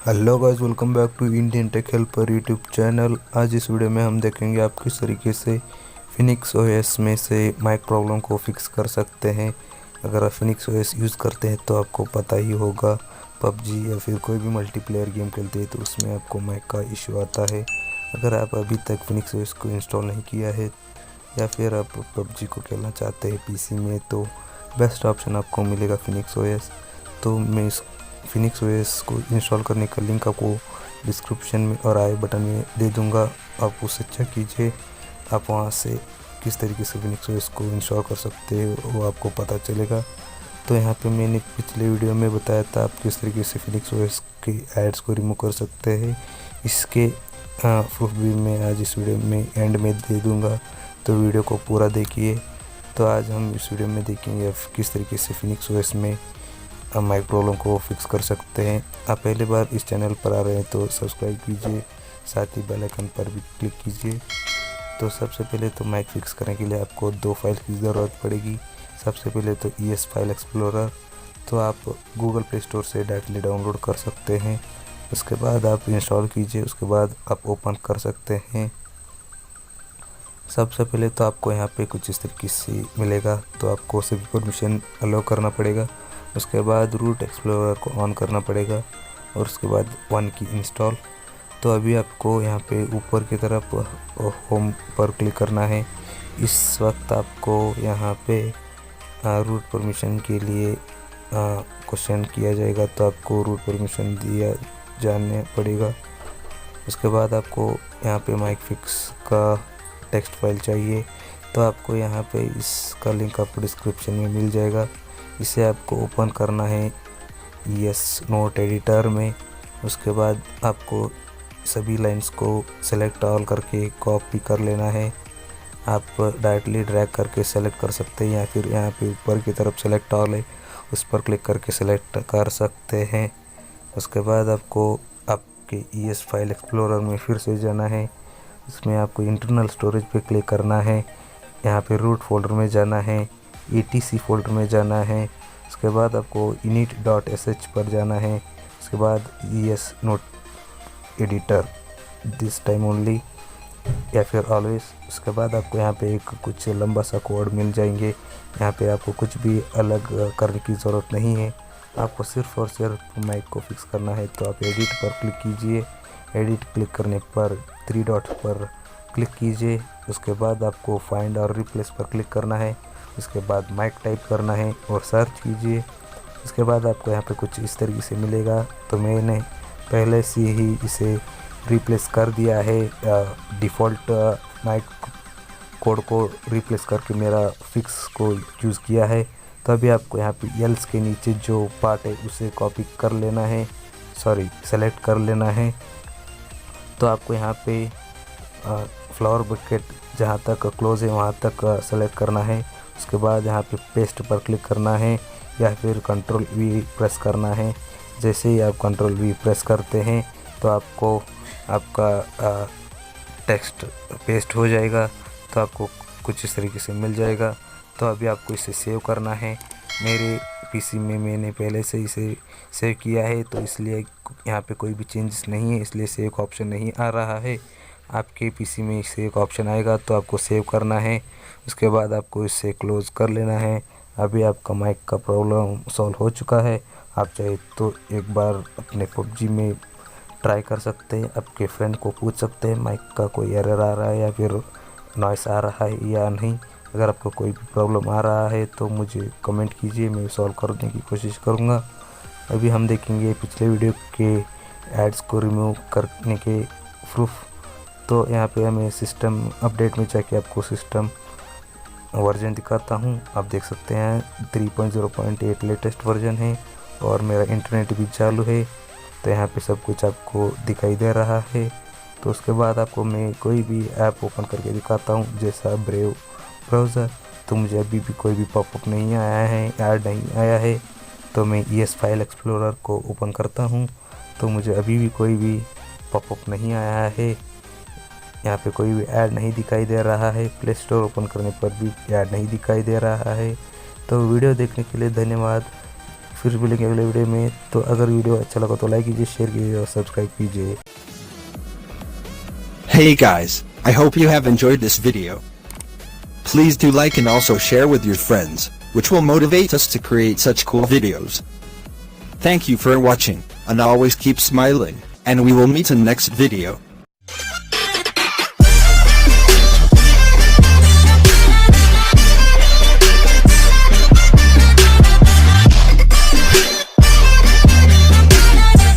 Hello guys, welcome back to Indian tech helper YouTube channel. आज इस video में हम देखेंगे आप किस तरीके से फिनिक्स ओएस में से माइक प्रॉब्लम को फिक्स कर सकते हैं। अगर आप फिनिक्स ओएस यूज़ करते हैं तो आपको पता ही होगा, पबजी या फिर कोई भी मल्टीप्लेयर गेम खेलते हैं तो उसमें आपको माइक का इशू आता है। अगर आप अभी तक फिनिक्स ओएस को इंस्टॉल नहीं किया है या फिर आप पबजी को खेलना चाहते हैं पीसी में, तो बेस्ट ऑप्शन आपको मिलेगा फिनिक्स ओएस। तो मैं इस फिनिक्स ओएस को इंस्टॉल करने का लिंक आपको डिस्क्रिप्शन में और आई बटन में दे दूंगा। आप उससे चेक कीजिए, आप वहां से किस तरीके से फिनिक्स ओएस को इंस्टॉल कर सकते हैं वो आपको पता चलेगा। तो यहाँ पे मैंने पिछले वीडियो में बताया था आप किस तरीके से फिनिक्स ओएस के एड्स को रिमूव कर सकते हैं। इसके प्रूफ भी मैं आज इस वीडियो में एंड में दे दूँगा, तो वीडियो को पूरा देखिए। तो आज हम इस वीडियो में देखेंगे किस तरीके से फिनिक्स ओएस में माइक प्रॉब्लम को फिक्स कर सकते हैं। आप पहली बार इस चैनल पर आ रहे हैं तो सब्सक्राइब कीजिए, साथ ही बेल आइकन पर भी क्लिक कीजिए। तो सबसे पहले तो माइक फिक्स करने के लिए आपको दो फाइल की ज़रूरत पड़ेगी। सबसे पहले तो ES फाइल एक्सप्लोरर, तो आप गूगल प्ले स्टोर से डायरेक्टली डाउनलोड कर सकते हैं। उसके बाद आप इंस्टॉल कीजिए, उसके बाद आप ओपन कर सकते हैं। सबसे पहले तो आपको यहाँ पे कुछ इस तरीके से मिलेगा, तो आपको सभी परमिशन अलाउ करना पड़ेगा। उसके बाद रूट एक्सप्लोरर को ऑन करना पड़ेगा और उसके बाद वन की इंस्टॉल। तो अभी आपको यहाँ पे ऊपर की तरफ होम पर क्लिक करना है। इस वक्त आपको यहाँ पे रूट परमिशन के लिए क्वेश्चन किया जाएगा, तो आपको रूट परमिशन दिया जाना पड़ेगा। उसके बाद आपको यहाँ पे माइक फिक्स का टेक्स्ट फाइल चाहिए, तो आपको यहाँ पे इसका लिंक आपको डिस्क्रिप्शन में मिल जाएगा। इसे आपको ओपन करना है ES नोट एडिटर में। उसके बाद आपको सभी लाइंस को सेलेक्ट ऑल करके कॉपी कर लेना है। आप डायरेक्टली ड्रैग करके सेलेक्ट कर सकते हैं या फिर यहाँ पे ऊपर की तरफ सेलेक्ट ऑल है उस पर क्लिक करके सेलेक्ट कर सकते हैं। उसके बाद आपको आपके ES फाइल एक्सप्लोरर में फिर से जाना है। इसमें आपको इंटरनल स्टोरेज पे क्लिक करना है, यहाँ पे रूट फोल्डर में जाना है, etc फोल्डर में जाना है। उसके बाद आपको init.sh पर जाना है। उसके बाद ES note editor this time only या फिर ऑलवेज। उसके बाद आपको यहाँ पे एक कुछ लंबा सा कोड मिल जाएंगे। यहाँ पे आपको कुछ भी अलग करने की ज़रूरत नहीं है, आपको सिर्फ और सिर्फ माइक को फिक्स करना है। तो आप एडिट पर क्लिक कीजिए, एडिट क्लिक करने पर 3 डॉट पर क्लिक कीजिए। उसके बाद आपको फाइंड और रिप्लेस पर क्लिक करना है। उसके बाद माइक टाइप करना है और सर्च कीजिए। उसके बाद आपको यहाँ पे कुछ इस तरीके से मिलेगा, तो मैंने पहले से ही इसे रिप्लेस कर दिया है। डिफ़ॉल्ट माइक कोड को रिप्लेस करके मेरा फिक्स को यूज़ किया है। तो अभी आपको यहाँ पे एल्स के नीचे जो पार्ट है उसे कॉपी कर लेना है, सेलेक्ट कर लेना है। तो आपको यहाँ पे फ्लावर बकेट जहाँ तक क्लोज है वहाँ तक सेलेक्ट करना है। उसके बाद यहाँ पे पेस्ट पर क्लिक करना है या फिर Ctrl+V प्रेस करना है। जैसे ही आप Ctrl+V प्रेस करते हैं तो आपको आपका टेक्स्ट पेस्ट हो जाएगा, तो आपको कुछ इस तरीके से मिल जाएगा। तो अभी आपको इसे सेव करना है। मेरे पीसी में मैंने पहले से इसे सेव किया है, तो इसलिए यहाँ पे कोई भी चेंजेस नहीं है, इसलिए सेव का ऑप्शन नहीं आ रहा है। आपके पीसी में सेव का ऑप्शन आएगा तो आपको सेव करना है। उसके बाद आपको इसे क्लोज़ कर लेना है। अभी आपका माइक का प्रॉब्लम सॉल्व हो चुका है। आप चाहे तो एक बार अपने पबजी में ट्राई कर सकते हैं, आपके फ्रेंड को पूछ सकते हैं माइक का कोई एरर आ रहा है या फिर नॉइस आ रहा है या नहीं। अगर आपको कोई भी प्रॉब्लम आ रहा है तो मुझे कमेंट कीजिए, मैं सॉल्व करने की कोशिश करूँगा। अभी हम देखेंगे पिछले वीडियो के एड्स को रिमूव करने के प्रूफ। तो यहाँ पे हमें सिस्टम अपडेट में जाके आपको सिस्टम वर्जन दिखाता हूँ। आप देख सकते हैं 3.0.8 लेटेस्ट वर्जन है और मेरा इंटरनेट भी चालू है, तो यहाँ पे सब कुछ आपको दिखाई दे रहा है। तो उसके बाद आपको मैं कोई भी ऐप ओपन करके दिखाता हूँ, जैसा ब्रेव ब्राउज़र। तो मुझे अभी भी कोई भी पॉपअप नहीं आया है, ऐड नहीं आया है। तो मैं ES फाइल एक्सप्लोरर को ओपन करता हूँ, तो मुझे अभी भी कोई भी पॉपअप नहीं आया है। यहाँ पे कोई भी ऐड नहीं दिखाई दे रहा है। प्ले स्टोर ओपन करने पर भी ऐड नहीं दिखाई दे रहा है। तो वीडियो देखने के लिए धन्यवाद। फिर मिलेंगे अगले वीडियो में। तो अगर वीडियो अच्छा लगा तो लाइक कीजिए, शेयर कीजिए और सब्सक्राइब कीजिए। Hey guys, I hope you have enjoyed this video. Please do like and also share with your friends, which will motivate us to create such cool videos. Thank you for watching, and always keep smiling, and we will meet in next video.